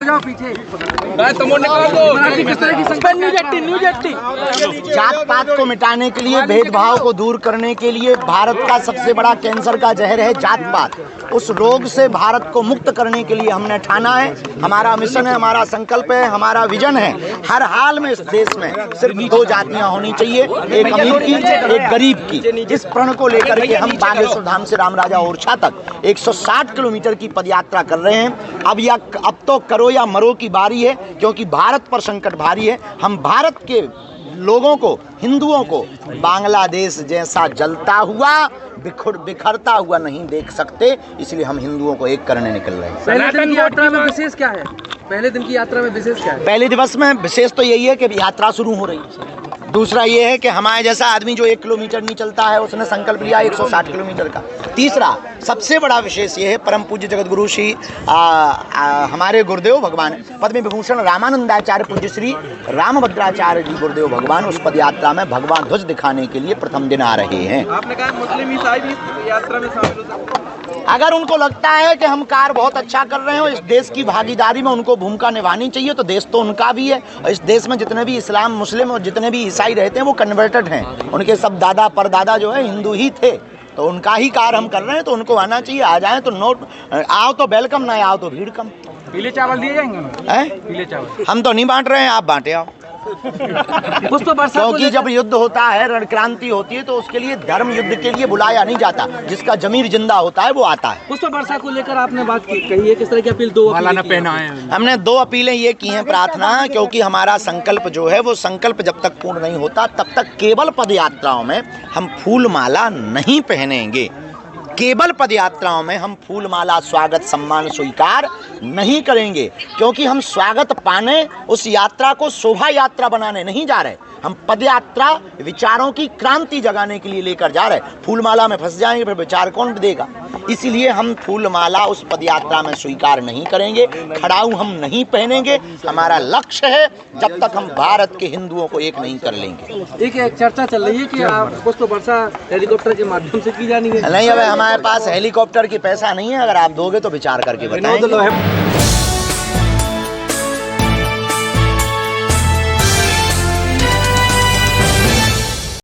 पीछे जात पात को मिटाने के लिए, भेदभाव को दूर करने के लिए भारत का सबसे बड़ा कैंसर का जहर है जात पात। उस रोग से भारत को मुक्त करने के लिए हमने ठाना है। हमारा मिशन है, हमारा संकल्प है, हमारा विजन है। हर हाल में इस देश में सिर्फ दो जातियां होनी चाहिए, एक अमीर की, एक गरीब की। इस प्रण को लेकर के हम बागेश्वर धाम से रामराजा ओरछा तक 160 किलोमीटर की पदयात्रा कर रहे हैं। अब तो करो या मरो की बारी है, क्योंकि भारत पर संकट भारी है। हम भारत के लोगों को, हिंदुओं को बांग्लादेश जैसा जलता हुआ, बिखरता हुआ नहीं देख सकते, इसलिए हम हिंदुओं को एक करने निकल रहे हैं। पहले दिन की यात्रा में विशेष क्या है? पहले दिन की यात्रा में विशेष क्या है? पहले दिवस में विशेष तो यही है कि यात्रा शुरू हो रही है। दूसरा ये है कि हमारे जैसा आदमी जो 1 किलोमीटर नहीं चलता है, उसने संकल्प लिया 160 किलोमीटर का। तीसरा सबसे बड़ा विशेष ये है, परम पूज्य जगत गुरु श्री हमारे गुरुदेव भगवान पद्म विभूषण रामानंदाचार्य पूज्य श्री रामभद्राचार्य जी गुरुदेव भगवान उस पद यात्रा में भगवान ध्वज दिखाने के लिए प्रथम दिन आ रहे हैं। आपने कहा मुस्लिम ईसाई भी यात्रा में शामिल हो सकते हैं। अगर उनको लगता है कि हम कार्य बहुत अच्छा कर रहे हो, इस देश की भागीदारी में उनको भूमिका निभानी चाहिए, तो देश तो उनका भी है। और इस देश में जितने भी इस्लाम, मुस्लिम और जितने भी ईसाई रहते हैं वो कन्वर्टेड हैं। उनके सब दादा परदादा जो है हिंदू ही थे, तो उनका ही कार्य हम कर रहे हैं, तो उनको आना चाहिए। आ जाएं तो नोट, आओ तो वेलकम, ना आओ तो भीड़ कम। पीले चावल दिए जाएंगे ना? पीले चावल हम तो नहीं बांट रहे हैं, आप बांटे आओ। पुष्प वर्षा क्योंकि जब युद्ध होता है, रणक्रांति होती है, तो उसके लिए धर्म युद्ध के लिए बुलाया नहीं जाता। जिसका जमीर जिंदा होता है वो आता है। पुष्प वर्षा को लेकर आपने बात कही है, किस तरह की अपील? दो पहना है हमने 2 अपीलें ये की हैं, प्रार्थना, क्योंकि हमारा संकल्प जो है वो संकल्प जब तक पूर्ण नहीं होता तब तक केवल पद यात्राओं में हम फूल माला नहीं पहनेंगे। केवल पद यात्राओं में हम फूल माला, स्वागत, सम्मान स्वीकार नहीं करेंगे, क्योंकि हम स्वागत पाने उस यात्रा को शोभा यात्रा बनाने नहीं जा रहे। हम पद यात्रा विचारों की क्रांति जगाने के लिए लेकर जा रहे। फूल माला में फंस जाएंगे फिर विचार कौन देगा? इसीलिए हम फूल माला उस पद यात्रा में स्वीकार नहीं करेंगे, खड़ाऊ हम नहीं पहनेंगे। हमारा लक्ष्य है जब तक हम भारत के हिंदुओं को एक नहीं कर लेंगे। एक चर्चा चल रही है कि पुष्प वर्षा हेलीकॉप्टर के माध्यम से की जानी है। नहीं, अब हमारे पास हेलीकॉप्टर की पैसा नहीं है। अगर आप दोगे तो विचार करके बताएंगे।